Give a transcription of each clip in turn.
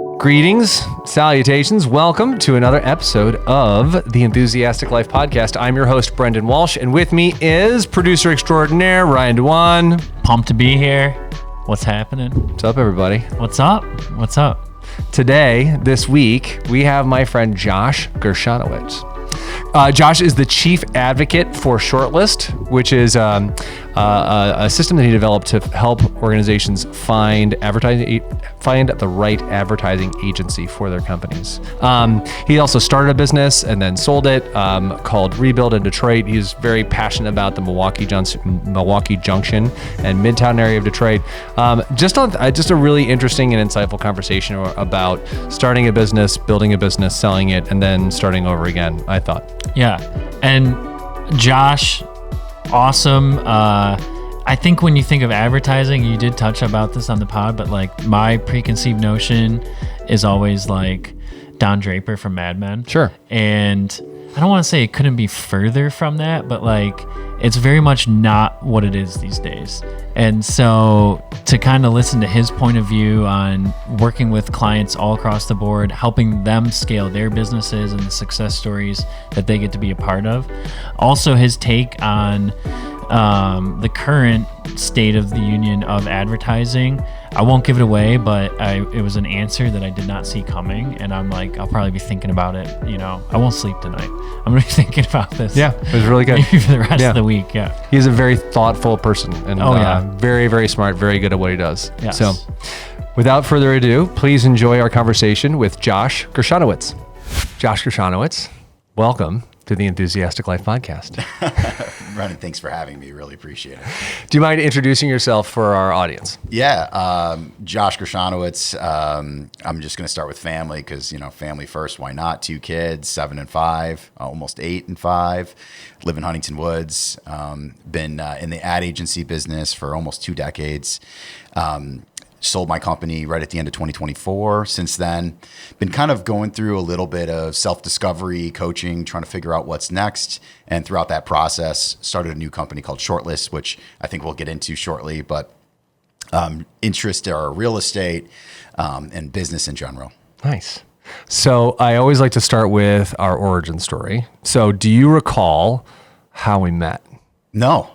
Greetings, salutations, welcome to another episode of the Enthusiastic Life Podcast. I'm your host, Brendan Walsh, and with me is producer extraordinaire, Ryan Dewan. Pumped to be here. What's happening? What's up, everybody? What's up? What's up? Today, this week, we have my friend Josh Gershonowicz. Josh is the chief advocate for Shortlist, which is a system that he developed to help organizations find the right advertising agency for their companies. He also started a business and then sold it called Rebuild in Detroit. He's very passionate about the Milwaukee Junction and Midtown area of Detroit. Just a really interesting and insightful conversation about starting a business, building a business, selling it, and then starting over again, I thought. Yeah. And Josh, awesome. I think when you think of advertising, you did touch about this on the pod, but like my preconceived notion is always like Don Draper from Mad Men. Sure. And I don't want to say it couldn't be further from that, but like it's very much not what it is these days. And so to kind of listen to his point of view on working with clients all across the board, helping them scale their businesses and the success stories that they get to be a part of. Also his take on the current state of the union of advertising. I won't give it away, but it was an answer that I did not see coming. And I'm like, I'll probably be thinking about it. You know, I won't sleep tonight. I'm going to be thinking about this. Yeah, it was really good. Maybe for the rest of the week. Yeah. He's a very thoughtful person and very, very smart, very good at what he does. Yes. So without further ado, please enjoy our conversation with Josh Gershonowicz. Josh Gershonowicz, welcome to the Enthusiastic Life Podcast. Brendan, thanks for having me. Really appreciate it. Do you mind introducing yourself for our audience? Yeah, Josh Gershonowicz. I'm just going to start with family because, family first. Why not? 2 kids, 7 and 5, almost 8 and 5. Live in Huntington Woods. Been in the ad agency business for almost 2 decades. Sold my company right at the end of 2024. Since then, been kind of going through a little bit of self-discovery, coaching, trying to figure out what's next. And throughout that process, started a new company called Shortlist, which I think we'll get into shortly. But interest are real estate and business in general. Nice. So I always like to start with our origin story. So do you recall how we met? No.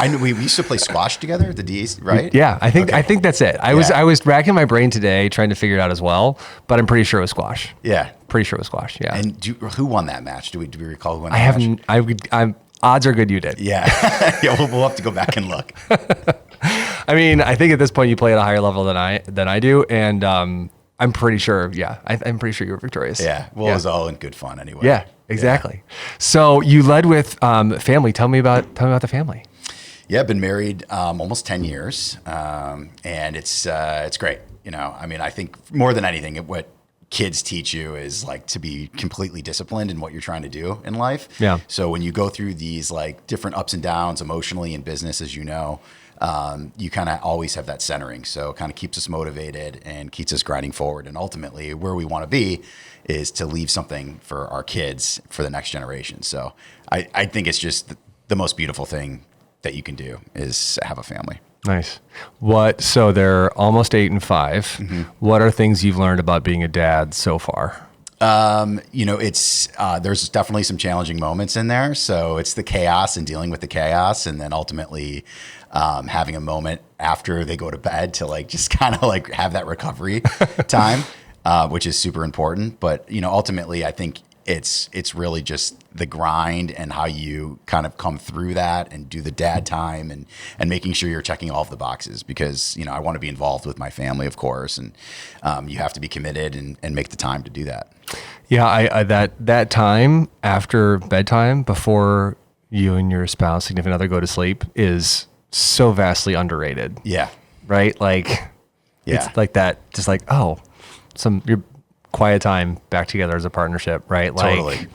I know we used to play squash together at the DAC, right? Yeah, I think that's it. I was racking my brain today trying to figure it out as well, but I'm pretty sure it was squash. Yeah, pretty sure it was squash. Yeah. And who won that match? Do we recall who won that match? I'm odds are good you did. Yeah, yeah. We'll have to go back and look. I mean, I think at this point you play at a higher level than I do, and I'm pretty sure. Yeah, I'm pretty sure you were victorious. Yeah. Well, it was all in good fun anyway. Yeah, exactly. Yeah. So you led with family. Tell me about the family. Yeah, been married almost 10 years, and it's great. I think more than anything, what kids teach you is like to be completely disciplined in what you're trying to do in life. Yeah. So when you go through these like different ups and downs emotionally in business, as you know, you kind of always have that centering. So it kind of keeps us motivated and keeps us grinding forward. And ultimately, where we want to be is to leave something for our kids for the next generation. So I think it's just the most beautiful thing that you can do is have a family. Nice. So they're almost 8 and 5. Mm-hmm. What are things you've learned about being a dad so far? It's there's definitely some challenging moments in there. So it's the chaos and dealing with the chaos, and then ultimately having a moment after they go to bed to like just kind of like have that recovery time, which is super important. But ultimately, I think it's really just the grind and how you kind of come through that and do the dad time and making sure you're checking all of the boxes because, I want to be involved with my family, of course. And you have to be committed and make the time to do that. Yeah. I that time after bedtime before you and your spouse, significant other go to sleep is so vastly underrated. Yeah. Right. Like, it's like that, just like, your quiet time back together as a partnership, right? Totally.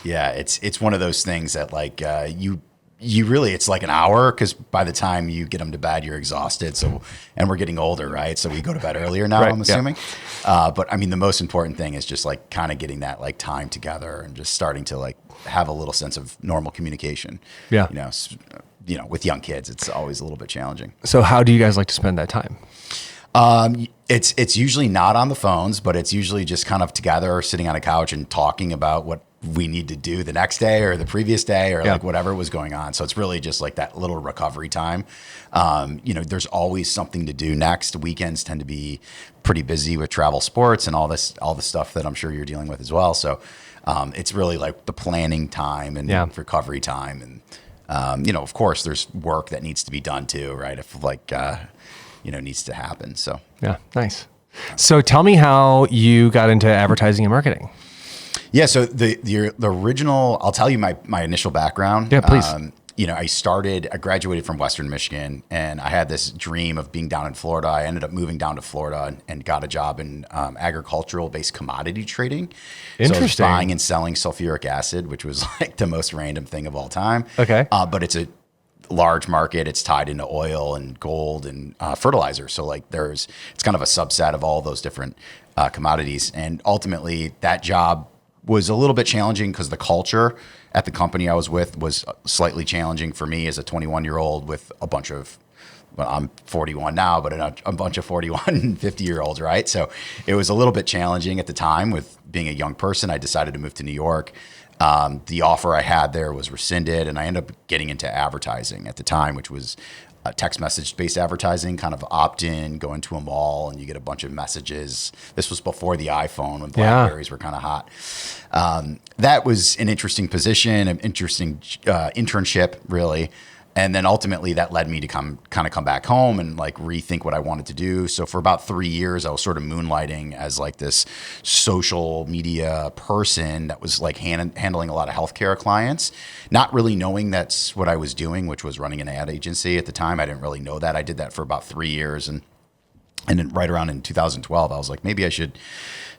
Yeah, it's one of those things that like you really, it's like an hour because by the time you get them to bed, you're exhausted. So, and we're getting older, right? So we go to bed earlier now, right, I'm assuming. Yeah. But I mean, the most important thing is just like kind of getting that like time together and just starting to like have a little sense of normal communication. Yeah. With young kids, it's always a little bit challenging. So how do you guys like to spend that time? It's usually not on the phones, but it's usually just kind of together, sitting on a couch and talking about what we need to do the next day or the previous day or like whatever was going on. So it's really just like that little recovery time. There's always something to do next. Weekends tend to be pretty busy with travel sports and all the stuff that I'm sure you're dealing with as well. So it's really like the planning time and recovery time. And, of course there's work that needs to be done too, right? If needs to happen. So, yeah, nice. So tell me how you got into advertising and marketing. Yeah. So the original, I'll tell you my initial background. Yeah, please. I graduated from Western Michigan and I had this dream of being down in Florida. I ended up moving down to Florida and got a job in agricultural based commodity trading. Interesting. So I was buying and selling sulfuric acid, which was like the most random thing of all time. Okay. But it's a large market. It's tied into oil and gold and fertilizer. So like it's kind of a subset of all those different commodities. And ultimately that job was a little bit challenging because the culture at the company I was with was slightly challenging for me as a 21-year-old with a bunch of, I'm 41 now, but a bunch of 41 and 50-year-olds, right? So it was a little bit challenging at the time with being a young person. I decided to move to New York. The offer I had there was rescinded, and I ended up getting into advertising at the time, which was text message-based advertising, kind of opt-in, go into a mall, and you get a bunch of messages. This was before the iPhone, when BlackBerries were kind of hot. That was an interesting position, an interesting internship, really. And then ultimately that led me to come back home and like rethink what I wanted to do. So for about 3 years, I was sort of moonlighting as like this social media person that was like handling a lot of healthcare clients, not really knowing that's what I was doing, which was running an ad agency at the time. I didn't really know that. I did that for about 3 years. And then right around in 2012, I was like, maybe I should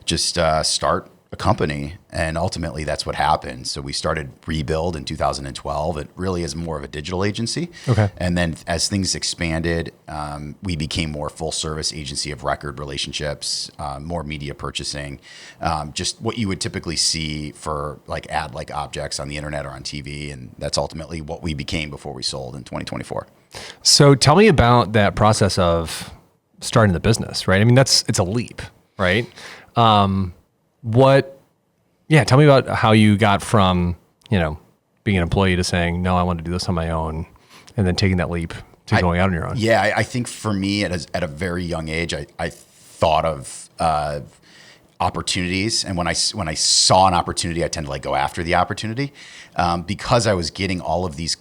just start a company. And ultimately that's what happened. So we started Rebuild in 2012. It really is more of a digital agency. Okay. And then as things expanded, we became more full service agency of record relationships, more media purchasing, just what you would typically see for like ad-like objects on the internet or on TV. And that's ultimately what we became before we sold in 2024. So tell me about that process of starting the business, right? I mean, it's a leap, right? Tell me about how you got from, being an employee to saying, no, I want to do this on my own, and then taking that leap to going out on your own. Yeah. I think for me at a very young age, I thought of, opportunities. And when I saw an opportunity, I tend to like go after the opportunity, because I was getting all of these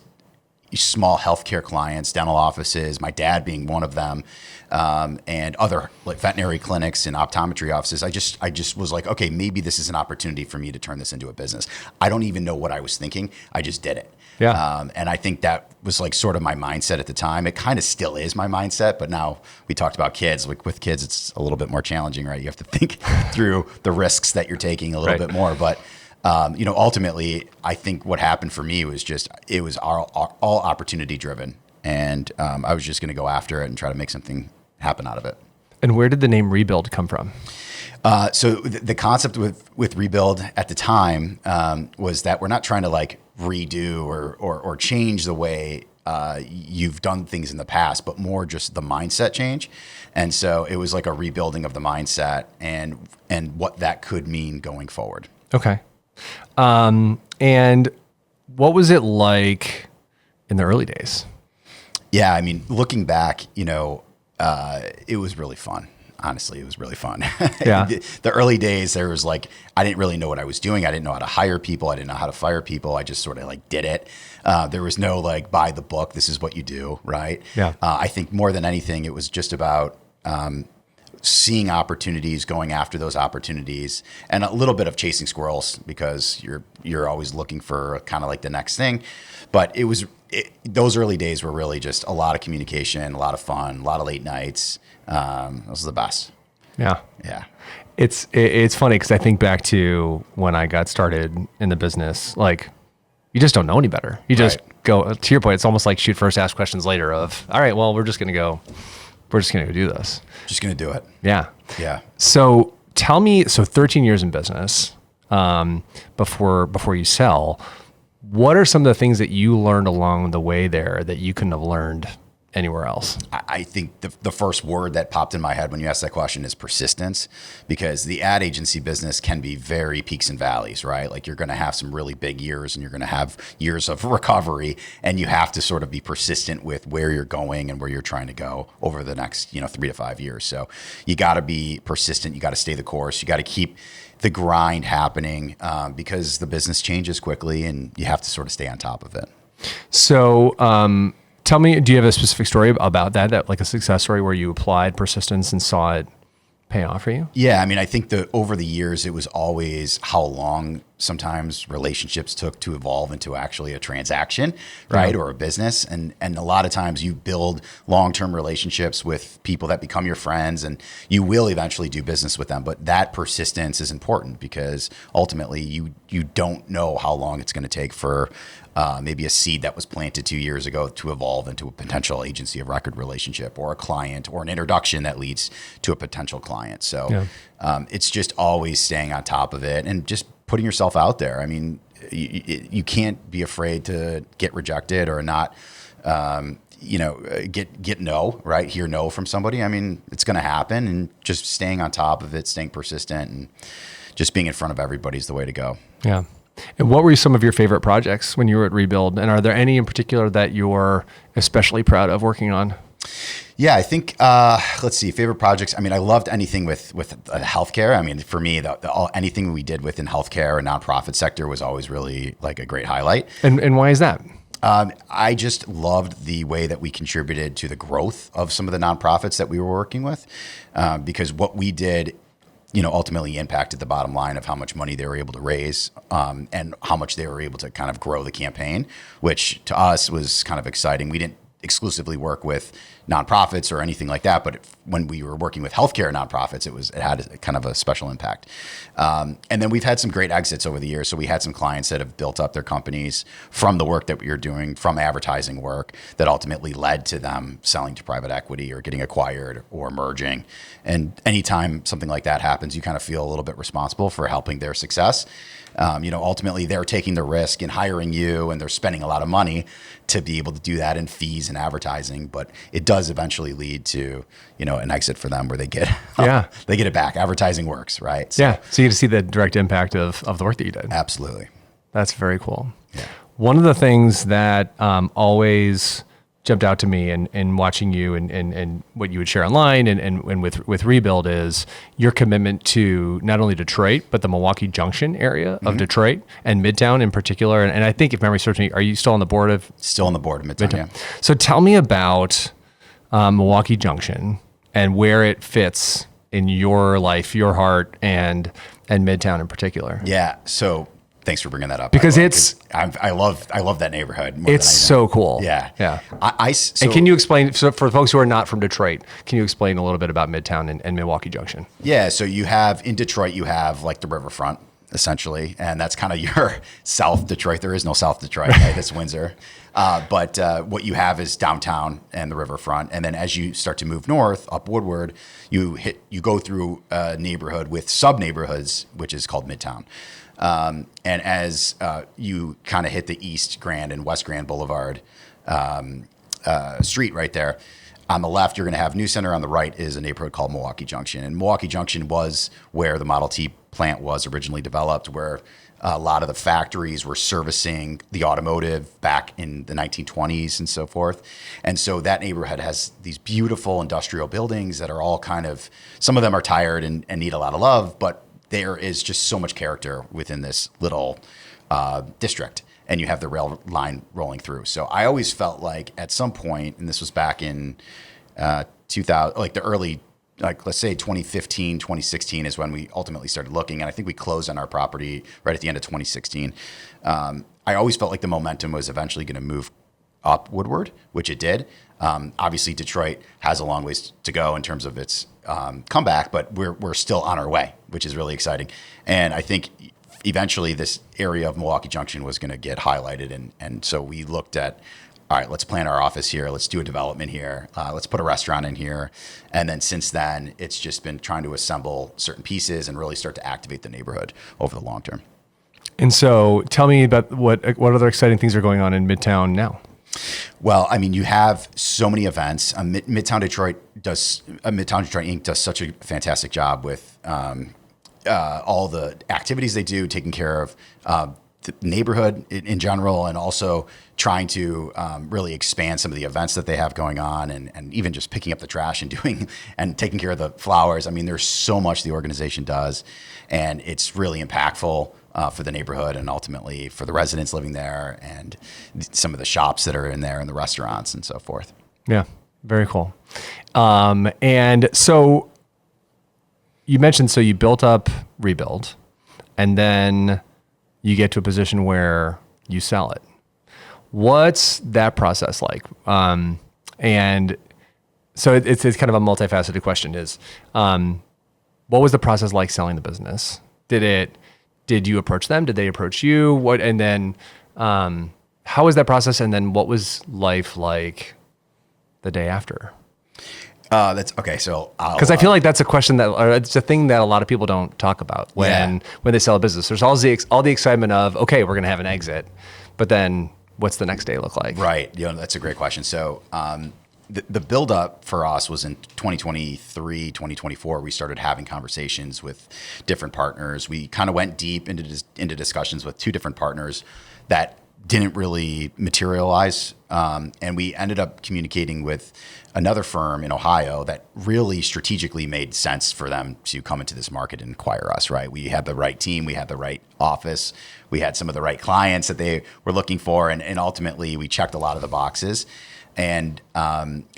small healthcare clients, dental offices, my dad being one of them, and other like veterinary clinics and optometry offices. I just was like, okay, maybe this is an opportunity for me to turn this into a business. I don't even know what I was thinking. I just did it. Yeah. And I think that was like sort of my mindset at the time. It kind of still is my mindset, but now we talked about kids. Like with kids, it's a little bit more challenging, right? You have to think through the risks that you're taking a little bit more, but ultimately, I think what happened for me was it was all opportunity driven. And I was just going to go after it and try to make something happen out of it. And where did the name Rebuild come from? So the concept with Rebuild at the time was that we're not trying to like redo or change the way you've done things in the past, but more just the mindset change. And so it was like a rebuilding of the mindset and what that could mean going forward. Okay. And what was it like in the early days? Yeah, I mean, looking back, it was really fun. Honestly, it was really fun. Yeah. The early days, there was like, I didn't really know what I was doing. I didn't know how to hire people. I didn't know how to fire people. I just sort of like did it. There was no like, buy the book. This is what you do. Right. Yeah. I think more than anything, it was just about, seeing opportunities, going after those opportunities, and a little bit of chasing squirrels because you're always looking for kind of like the next thing. But those early days were really just a lot of communication, a lot of fun, a lot of late nights. Those are the best. Yeah. Yeah. It's funny because I think back to when I got started in the business, like you just don't know any better. You just go, to your point, it's almost like shoot first, ask questions later of, all right, well, we're just going to go do this. Just going to do it. Yeah. Yeah. So tell me, 13 years in business, before you sell, what are some of the things that you learned along the way there that you couldn't have learned anywhere else? I think the first word that popped in my head when you asked that question is persistence, because the ad agency business can be very peaks and valleys, right? Like you're going to have some really big years and you're going to have years of recovery, and you have to sort of be persistent with where you're going and where you're trying to go over the next, 3 to 5 years. So you got to be persistent. You got to stay the course. You got to keep the grind happening because the business changes quickly and you have to sort of stay on top of it. So, tell me, do you have a specific story about that, like a success story where you applied persistence and saw it pay off for you? Yeah, I mean, I think that over the years, it was always how long sometimes relationships took to evolve into actually a transaction, right? Or a business. And a lot of times you build long-term relationships with people that become your friends, and you will eventually do business with them. But that persistence is important because ultimately you don't know how long it's going to take for maybe a seed that was planted 2 years ago to evolve into a potential agency of record relationship or a client or an introduction that leads to a potential client. So it's just always staying on top of it and just putting yourself out there. I mean, you can't be afraid to get rejected or not, get no, right? Hear no from somebody. I mean, it's going to happen, and just staying on top of it, staying persistent, and just being in front of everybody is the way to go. Yeah. And what were some of your favorite projects when you were at Rebuild? And are there any in particular that you're especially proud of working on? Yeah, I think, let's see, favorite projects. I mean, I loved anything with healthcare. I mean, for me, anything we did within healthcare and nonprofit sector was always really like a great highlight. And why is that? I just loved the way that we contributed to the growth of some of the nonprofits that we were working with, because what we did, ultimately impacted the bottom line of how much money they were able to raise, and how much they were able to kind of grow the campaign, which to us was kind of exciting. We didn't exclusively work with nonprofits or anything like that, but when we were working with healthcare nonprofits, it had kind of a special impact. And then we've had some great exits over the years. So we had some clients that have built up their companies from the work that we were doing, from advertising work, that ultimately led to them selling to private equity or getting acquired or merging. And anytime something like that happens, you kind of feel a little bit responsible for helping their success. Ultimately they're taking the risk in hiring you, and they're spending a lot of money to be able to do that in fees and advertising, but it does eventually lead to, an exit for them where they get, they get it back. Advertising works, right? So, so you get to see the direct impact of the work that you did. Absolutely. That's very cool. Yeah. One of the things that always jumped out to me in watching you and what you would share online and with Rebuild is your commitment to not only Detroit, but the Milwaukee Junction area of Detroit and Midtown in particular. And I think if memory serves me, are you still on the board of? Still on the board of Midtown, yeah. So tell me about Milwaukee Junction and where it fits in your life, your heart, and Midtown in particular. Yeah. So thanks for bringing that up. Because I love that neighborhood. It's so cool. Yeah. Yeah. And can you explain, so for folks who are not from Detroit, can you explain a little bit about Midtown and Milwaukee Junction? Yeah. So in Detroit, you have like the riverfront essentially, and that's kind of your South Detroit. There is no South Detroit, right? That's Windsor. But what you have is downtown and the riverfront. And then as you start to move north up Woodward, you go through a neighborhood with sub-neighborhoods, which is called Midtown. And as you kind of hit the East Grand and West Grand Boulevard street right there, on the left, you're going to have New Center. On the right is a neighborhood called Milwaukee Junction. And Milwaukee Junction was where the Model T plant was originally developed, where a lot of the factories were servicing the automotive back in the 1920s and so forth. And so that neighborhood has these beautiful industrial buildings that are all kind of, some of them are tired and need a lot of love, but there is just so much character within this little district, and you have the rail line rolling through. So I always felt like at some point, and this was back in 2000, like the early, like let's say 2015, 2016 is when we ultimately started looking, and I think we closed on our property right at the end of 2016. I always felt like the momentum was eventually going to move up Woodward, which it did. Obviously, Detroit has a long ways to go in terms of its comeback, but we're still on our way, which is really exciting. And I think eventually this area of Milwaukee Junction was going to get highlighted. And so we looked at, all right, let's plan our office here. Let's do a development here. Let's put a restaurant in here. And then since then, it's just been trying to assemble certain pieces and really start to activate the neighborhood over the long term. And so tell me about what other exciting things are going on in Midtown now. Well, I mean, you have so many events. Midtown Detroit Inc. does such a fantastic job with all the activities they do, taking care of the neighborhood in general, and also trying to really expand some of the events that they have going on, and even just picking up the trash and taking care of the flowers. I mean, there's so much the organization does, and it's really impactful for the neighborhood and ultimately for the residents living there and some of the shops that are in there and the restaurants and so forth. Yeah, very cool. And so you mentioned, so you built up Rebuild, and then you get to a position where you sell it. What's that process like? And so it's kind of a multifaceted question is, what was the process like selling the business? Did you approach them? Did they approach you? And then, how was that process? And then what was life like the day after? That's okay. So, because I feel like that's a question or it's a thing that a lot of people don't talk about when they sell a business. There's all the excitement of, okay, we're going to have an exit, but then what's the next day look like? Right. That's a great question. So, the buildup for us was in 2023, 2024. We started having conversations with different partners. We kind of went deep into discussions with two different partners that didn't really materialize. And we ended up communicating with another firm in Ohio that really strategically made sense for them to come into this market and acquire us, right? We had the right team, we had the right office, we had some of the right clients that they were looking for, and ultimately we checked a lot of the boxes. And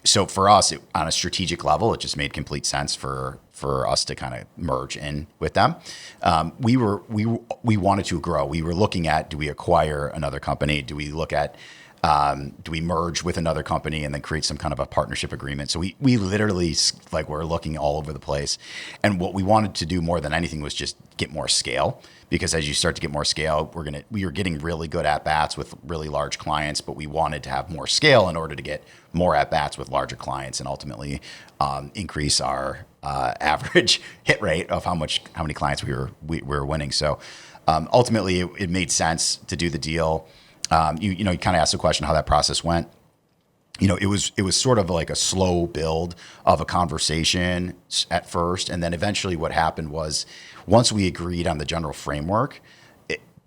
so for us, on a strategic level, it just made complete sense for us to kind of merge in with them. We wanted to grow. We were looking at, do we acquire another company? Do we look at, do we merge with another company and then create some kind of a partnership agreement? So we literally were looking all over the place. And what we wanted to do more than anything was just get more scale. Because as you start to get more scale, we were getting really good at bats with really large clients, but we wanted to have more scale in order to get more at bats with larger clients and ultimately increase our average hit rate of how many clients we were winning. So ultimately, it made sense to do the deal. You kind of asked the question how that process went. It was sort of like a slow build of a conversation at first, and then eventually what happened was, once we agreed on the general framework,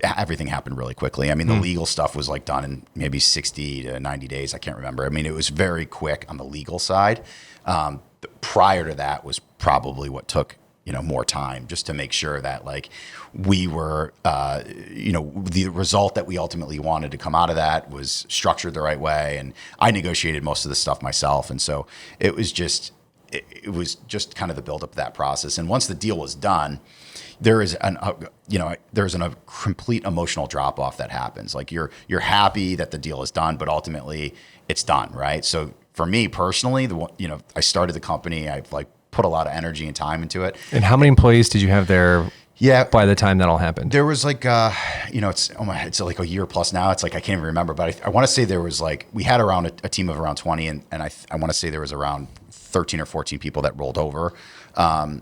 everything happened really quickly. I mean, the legal stuff was done in maybe 60 to 90 days. I can't remember. I mean, it was very quick on the legal side. Prior to that was probably what took more time, just to make sure that we were, the result that we ultimately wanted to come out of that was structured the right way. And I negotiated most of the stuff myself. And so it was just kind of the buildup of that process. And once the deal was done, there's a complete emotional drop off that happens. You're happy that the deal is done, but ultimately it's done. Right. So for me personally, I started the company, I've put a lot of energy and time into it. And how many employees did you have there? Yeah. By the time that all happened, there was it's like a year plus now. It's I can't even remember, but I want to say there was we had around a team of around 20, and I want to say there was around 13 or 14 people that rolled over. There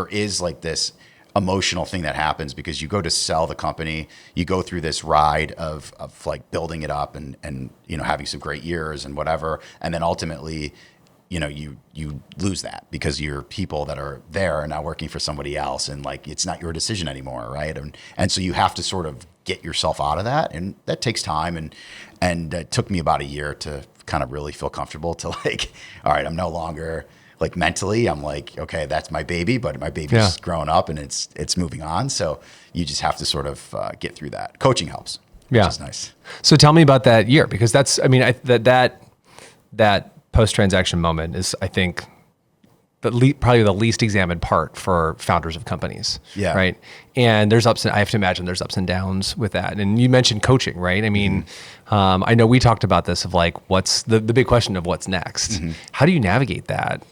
is this emotional thing that happens because you go to sell the company, you go through this ride of building it up and having some great years and whatever, and then ultimately you lose that because your people that are there are now working for somebody else, and it's not your decision anymore, right? And so you have to sort of get yourself out of that, and that takes time, and it took me about a year to kind of really feel comfortable to all right, I'm no longer mentally, I'm okay, that's my baby, but my baby's grown up and it's moving on. So you just have to sort of get through that. Coaching helps, which is nice. So tell me about that year, because that's, that post-transaction moment is, I think, probably the least examined part for founders of companies. Yeah. Right. And I have to imagine there's ups and downs with that. And you mentioned coaching, right? I mean, I know we talked about this of what's the big question of what's next. Mm-hmm. How do you navigate that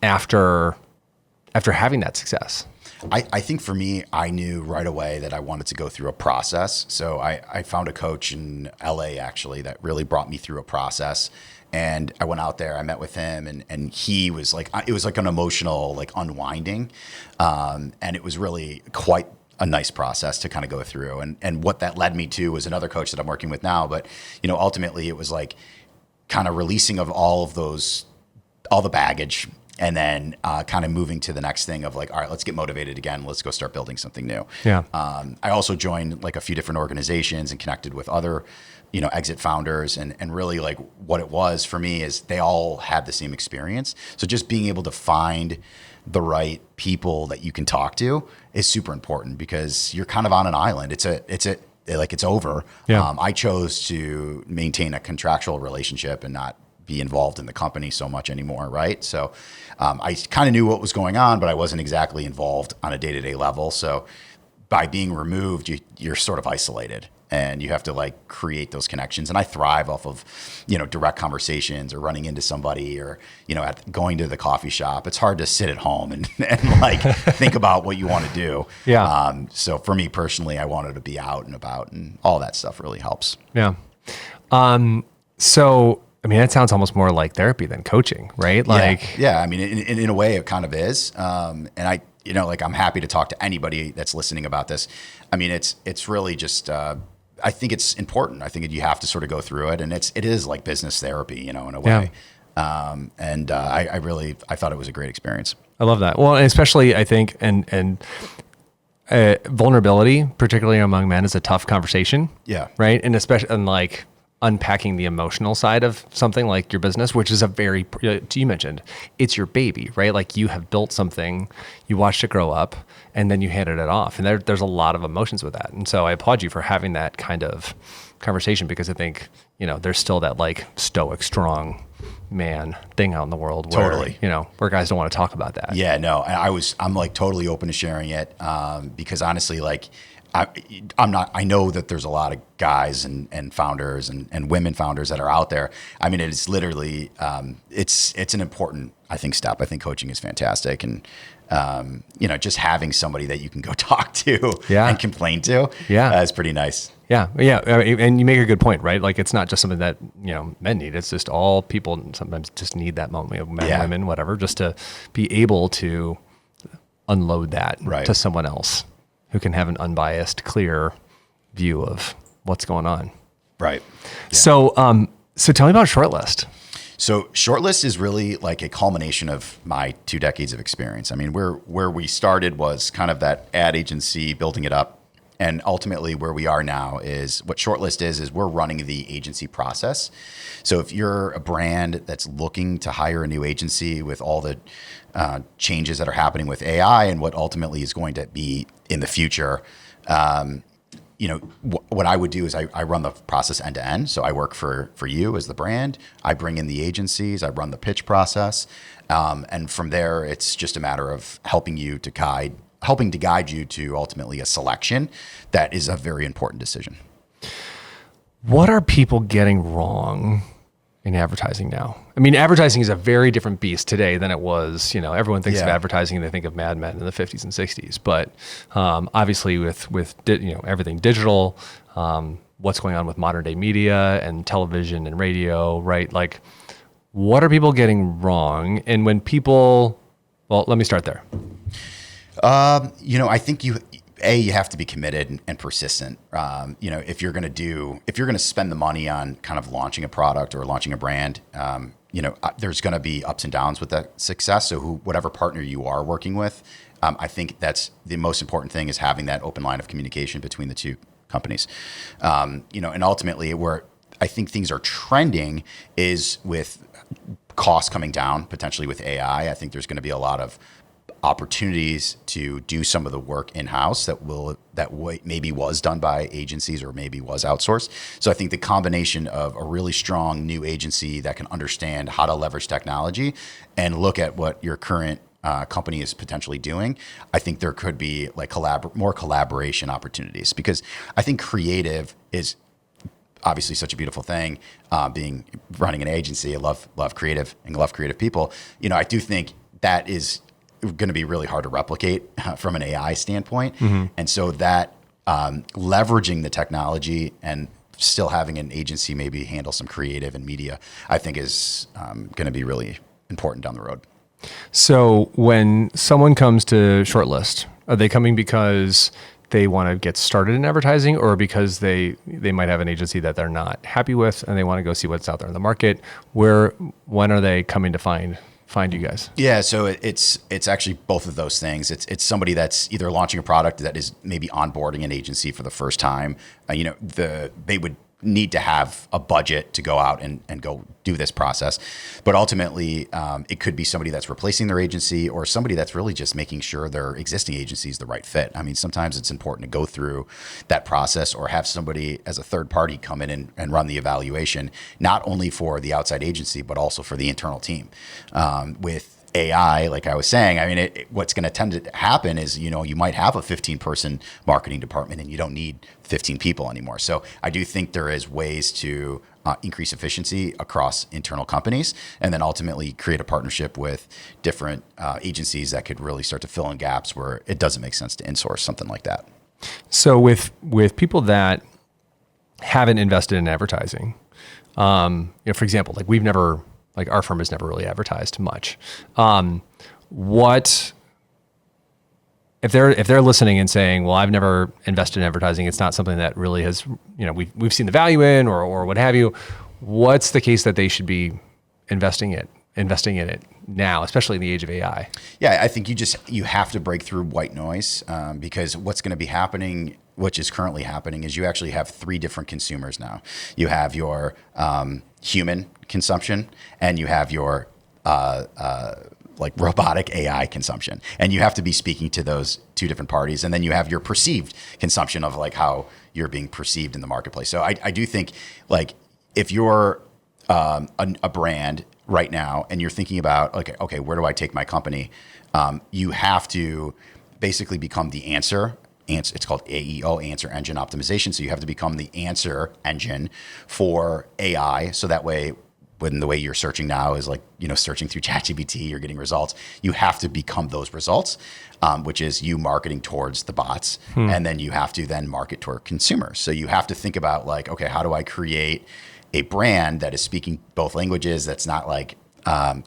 after having that success? I think for me, I knew right away that I wanted to go through a process. So I found a coach in LA actually that really brought me through a process. And I went out there, I met with him, and he was it was an emotional unwinding. And it was really quite a nice process to kind of go through. And what that led me to was another coach that I'm working with now. But, ultimately it was like kind of releasing of all the baggage, and then kind of moving to the next thing of like, all right, let's get motivated again. Let's go start building something new. Yeah. I also joined like a few different organizations and connected with other, exit founders, and really like what it was for me is they all had the same experience. So just being able to find the right people that you can talk to is super important, because you're kind of on an island. It's over. Yeah. I chose to maintain a contractual relationship and not be involved in the company so much anymore, right? So I kind of knew what was going on, but I wasn't exactly involved on a day-to-day level. So by being removed, you're sort of isolated, and you have to like create those connections. And I thrive off of, direct conversations or running into somebody, or, going to the coffee shop. It's hard to sit at home and like think about what you want to do. Yeah. So for me personally, I wanted to be out and about, and all that stuff really helps. Yeah. So, I mean, that sounds almost more like therapy than coaching, right? Like, yeah. I mean, in a way it kind of is. And I, I'm happy to talk to anybody that's listening about this. I mean, it's really just, I think it's important. I think you have to sort of go through it, and it is like business therapy, in a way. Yeah. I thought it was a great experience. I love that. Well, and especially I think, and vulnerability, particularly among men, is a tough conversation. Yeah. Right. And especially, and like unpacking the emotional side of something like your business, which is you mentioned, it's your baby, right? Like you have built something, you watched it grow up, and then you handed it off. And there's a lot of emotions with that. And so I applaud you for having that kind of conversation, because I think, there's still that like stoic, strong man thing out in the world where, Totally. Where guys don't want to talk about that. Yeah, no, I'm like totally open to sharing it, because honestly, like I know that there's a lot of guys and founders and women founders that are out there. I mean, it's literally, it's an important, I think, step. I think coaching is fantastic. And, just having somebody that you can go talk to and complain to, is pretty nice. Yeah. Yeah. And you make a good point, right? Like it's not just something that, men need. It's just all people sometimes just need that moment, men, women, whatever, just to be able to unload that to someone else who can have an unbiased, clear view of what's going on. Right. Yeah. So tell me about Shortlist. So Shortlist is really like a culmination of my 2 decades of experience. I mean, where we started was kind of that ad agency, building it up. And ultimately where we are now is what Shortlist is we're running the agency process. So if you're a brand that's looking to hire a new agency with all the changes that are happening with AI and what ultimately is going to be in the future, what I would do is I run the process end to end. So I work for you as the brand. I bring in the agencies. I run the pitch process. And from there, it's just a matter of helping to guide you to ultimately a selection that is a very important decision. What are people getting wrong in advertising now? I mean, advertising is a very different beast today than it was, everyone thinks of advertising and they think of Mad Men in the 50s and 60s, but obviously with everything digital, what's going on with modern day media and television and radio, right? Like, what are people getting wrong? And when let me start there. I think you have to be committed and persistent. If you're going to spend the money on kind of launching a product or launching a brand, there's going to be ups and downs with that success. So whatever partner you are working with, I think that's the most important thing, is having that open line of communication between the two companies. And ultimately where I think things are trending is with costs coming down, potentially with AI. I think there's going to be a lot of opportunities to do some of the work in-house that maybe was done by agencies or maybe was outsourced. So I think the combination of a really strong new agency that can understand how to leverage technology and look at what your current company is potentially doing, I think there could be like more collaboration opportunities, because I think creative is obviously such a beautiful thing. Running an agency, I love creative and love creative people. I do think that is going to be really hard to replicate from an AI standpoint. Mm-hmm. And so that leveraging the technology and still having an agency maybe handle some creative and media, I think is going to be really important down the road. So when someone comes to Shortlist, are they coming because they want to get started in advertising, or because they might have an agency that they're not happy with and they want to go see what's out there in the market? When are they coming to find you guys? Yeah, so it's actually both of those things. It's somebody that's either launching a product that is maybe onboarding an agency for the first time. They would need to have a budget to go out and go do this process. But ultimately, it could be somebody that's replacing their agency, or somebody that's really just making sure their existing agency is the right fit. I mean, sometimes it's important to go through that process, or have somebody as a third party come in and run the evaluation, not only for the outside agency, but also for the internal team. With AI, like I was saying, I mean, what's going to tend to happen is, you might have a 15-person marketing department and you don't need 15 people anymore. So I do think there is ways to increase efficiency across internal companies, and then ultimately create a partnership with different agencies that could really start to fill in gaps where it doesn't make sense to insource something like that. So with people that haven't invested in advertising, for example, like our firm has never really advertised much. What if they're listening and saying, well, I've never invested in advertising, it's not something that really has, we've seen the value in, or what have you. What's the case that they should be investing in it now, especially in the age of AI? Yeah, I think you have to break through white noise, because what's going to be happening, which is currently happening, is you actually have three different consumers now. You have your human consumption, and you have your like robotic AI consumption, and you have to be speaking to those two different parties. And then you have your perceived consumption of like how you're being perceived in the marketplace. So I do think, like, if you're a brand right now and you're thinking about, okay, where do I take my company? You have to basically become the answer. It's called AEO, Answer Engine Optimization. So you have to become the answer engine for AI. So that way, when the way you're searching now is like, searching through ChatGPT, you're getting results. You have to become those results, which is you marketing towards the bots. And then you have to then market toward consumers. So you have to think about, like, okay, how do I create a brand that is speaking both languages, that's not like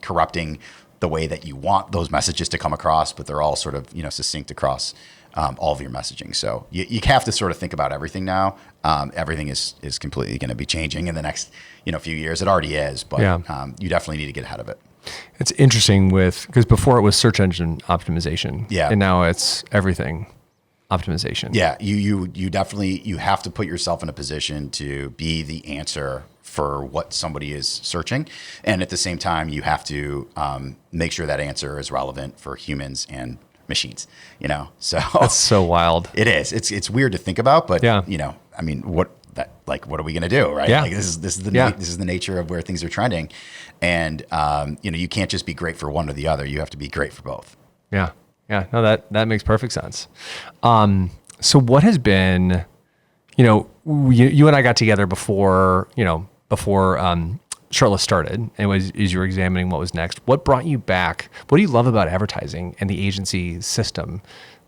corrupting the way that you want those messages to come across, but they're all sort of, succinct across all of your messaging. So you have to sort of think about everything now. Everything is completely going to be changing in the next, few years. It already is, but you definitely need to get ahead of it. It's interesting because before it was search engine optimization, and now it's everything optimization. Yeah, you definitely, you have to put yourself in a position to be the answer for what somebody is searching, and at the same time, you have to make sure that answer is relevant for humans and machines. So that's so wild. It is. It's weird to think about, but I mean, what are we going to do, right? Yeah. Like this is the nature of where things are trending, and you can't just be great for one or the other. You have to be great for both. Yeah. Yeah. No, that makes perfect sense. So what has been, you and I got together before Shortlist started, and as you were examining what was next, what brought you back? What do you love about advertising and the agency system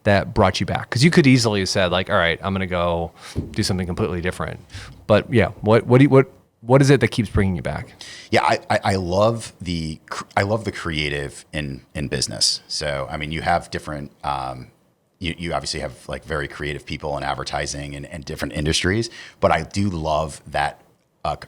that brought you back? Because you could easily have said, like, all right, I'm going to go do something completely different. But yeah, what is it that keeps bringing you back? Yeah, I love the creative in business. So I mean, you have different. You obviously have like very creative people in advertising and different industries, but I do love that.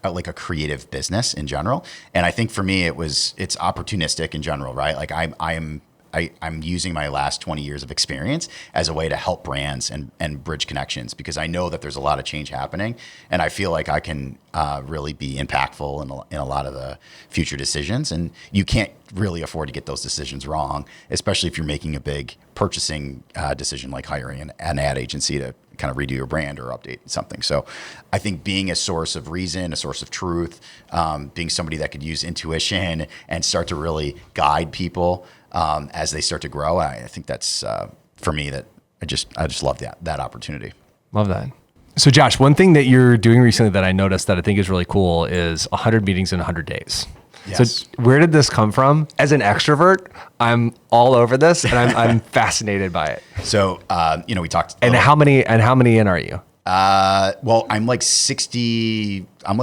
Like a creative business in general. And I think for me, it's opportunistic in general, right? Like I'm using my last 20 years of experience as a way to help brands and bridge connections, because I know that there's a lot of change happening, and I feel like I can really be impactful in a lot of the future decisions. And you can't really afford to get those decisions wrong, especially if you're making a big purchasing decision like hiring an ad agency to kind of redo your brand or update something. So I think being a source of reason, a source of truth, being somebody that could use intuition and start to really guide people as they start to grow, I think that's for me, that I just love that opportunity. Love that. So Josh, one thing that you're doing recently that I noticed that I think is really cool is 100 meetings in 100 days. Yes. So where did this come from? As an extrovert, I'm all over this, and I'm fascinated by it. So we talked. And how many in are you? Well, I'm like 60. I'm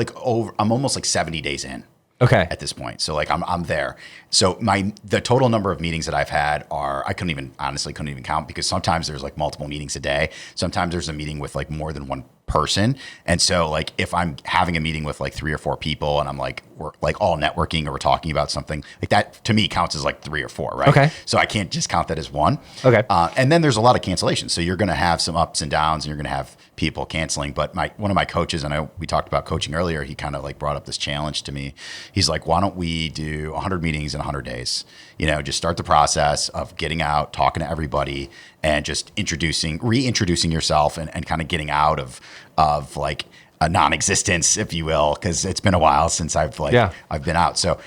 almost like 70 days in. Okay. at this point. So like I'm there. So the total number of meetings that I've had are, I couldn't even count, because sometimes there's like multiple meetings a day. Sometimes there's a meeting with like more than one person. And so like if I'm having a meeting with like 3 or 4 people and I'm like, we're like all networking or we're talking about something, like that to me counts as like 3 or 4, right? Okay. So I can't just count that as one. Okay. And then there's a lot of cancellations. So you're going to have some ups and downs, and you're going to have people canceling. But one of my coaches, and we talked about coaching earlier, he kind of like brought up this challenge to me. He's like, why don't we do 100 meetings in 100 days? Just start the process of getting out, talking to everybody, and just reintroducing yourself, and kind of getting out of like a non-existence, if you will, because it's been a while since I've been out. So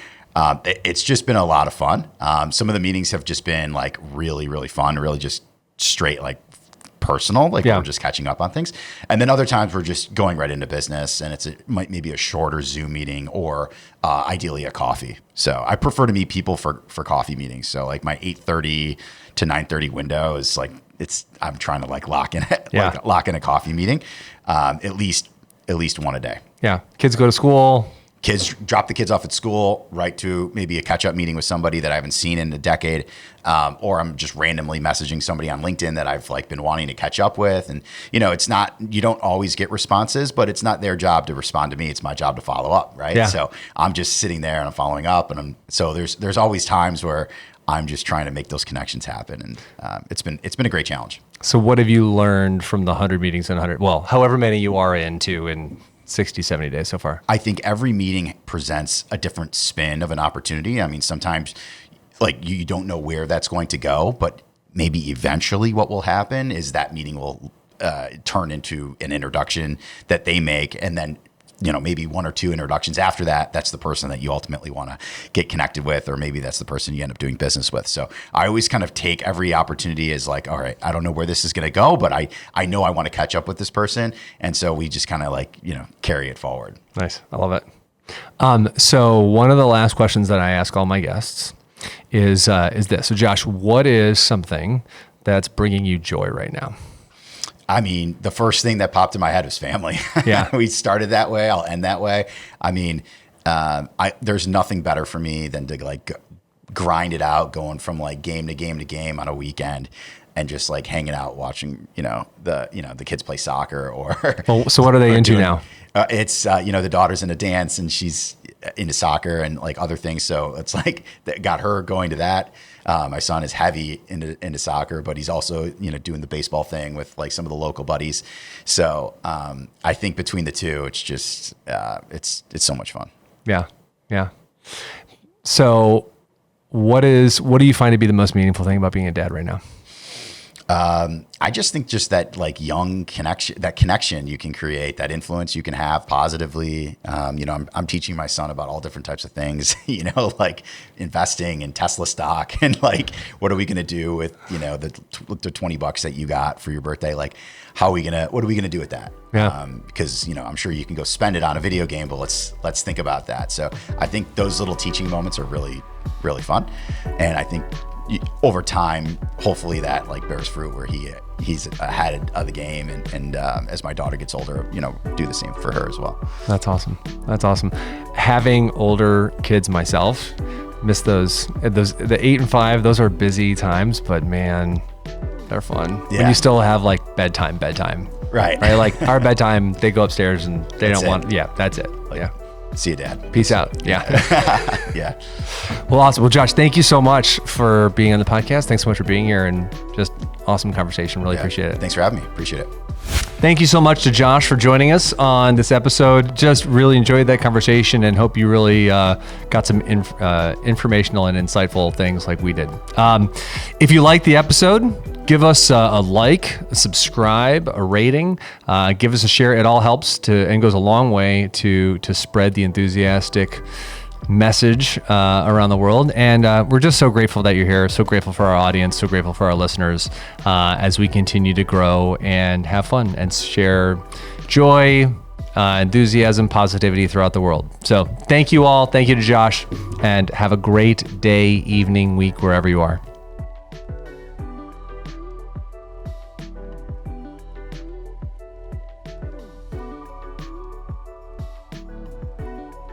it's just been a lot of fun. Some of the meetings have just been like really, really fun, really just straight like personal, like we're just catching up on things. And then other times we're just going right into business, and maybe a shorter Zoom meeting, or ideally a coffee. So I prefer to meet people for coffee meetings. So like my 8:30 to 9:30 window is like, I'm trying to like lock in a coffee meeting, at least one a day. Yeah. Kids go to school. Kids drop the kids off at school, right to maybe a catch-up meeting with somebody that I haven't seen in a decade, or I'm just randomly messaging somebody on LinkedIn that I've like been wanting to catch up with. And it's not, you don't always get responses, but it's not their job to respond to me. It's my job to follow up, right? Yeah. So I'm just sitting there and I'm following up, and so there's always times where I'm just trying to make those connections happen, and it's been a great challenge. So what have you learned from the 100 meetings and however many you are in 60, 70 days so far? I think every meeting presents a different spin of an opportunity. I mean, sometimes like you don't know where that's going to go, but maybe eventually what will happen is that meeting will turn into an introduction that they make. And then, maybe 1 or 2 introductions after that, that's the person that you ultimately want to get connected with, or maybe that's the person you end up doing business with. So I always kind of take every opportunity as like, all right, I don't know where this is going to go, but I know I want to catch up with this person. And so we just kind of like, carry it forward. Nice. I love it. So one of the last questions that I ask all my guests is this. So Josh, what is something that's bringing you joy right now? I mean, the first thing that popped in my head was family. Yeah. We started that way. I'll end that way. I mean, there's nothing better for me than to like grind it out, going from like game to game to game on a weekend, and just like hanging out, watching, the kids play soccer or. Well, so what are they into now? It's, the daughter's into dance, and she's into soccer and like other things. So it's like that got her going to that. My son is heavy into soccer, but he's also, doing the baseball thing with like some of the local buddies. So I think between the two, it's just, it's so much fun. Yeah. Yeah. So what do you find to be the most meaningful thing about being a dad right now? I just think just that like young connection you can create, that influence you can have positively. I'm teaching my son about all different types of things, like investing in Tesla stock, and like, what are we going to do with, the $20 that you got for your birthday? Like, what are we going to do with that? Yeah. Because, I'm sure you can go spend it on a video game, but let's think about that. So I think those little teaching moments are really, really fun. And I think over time, hopefully that like bears fruit, where he's ahead of the game, and as my daughter gets older, do the same for her as well. That's awesome. Having older kids myself, miss those the 8 and 5. Those are busy times, but man, they're fun. Yeah. When you still have like bedtime, right? Like our bedtime, they go upstairs and they that's don't want. it. Yeah, that's it. Yeah. See you, Dad. Peace out. Yeah. Yeah. Well, awesome. Well, Josh, thank you so much for being on the podcast. Thanks so much for being here, and just awesome conversation. Really appreciate it. Thanks for having me. Appreciate it. Thank you so much to Josh for joining us on this episode. Just really enjoyed that conversation, and hope you really got some informational and insightful things like we did. If you liked the episode, give us a like, a subscribe, a rating, give us a share. It all helps and goes a long way to spread the enthusiastic message around the world. And we're just so grateful that you're here, so grateful for our audience, so grateful for our listeners as we continue to grow and have fun and share joy, enthusiasm, positivity throughout the world. So thank you all. Thank you to Josh, and have a great day, evening, week, wherever you are.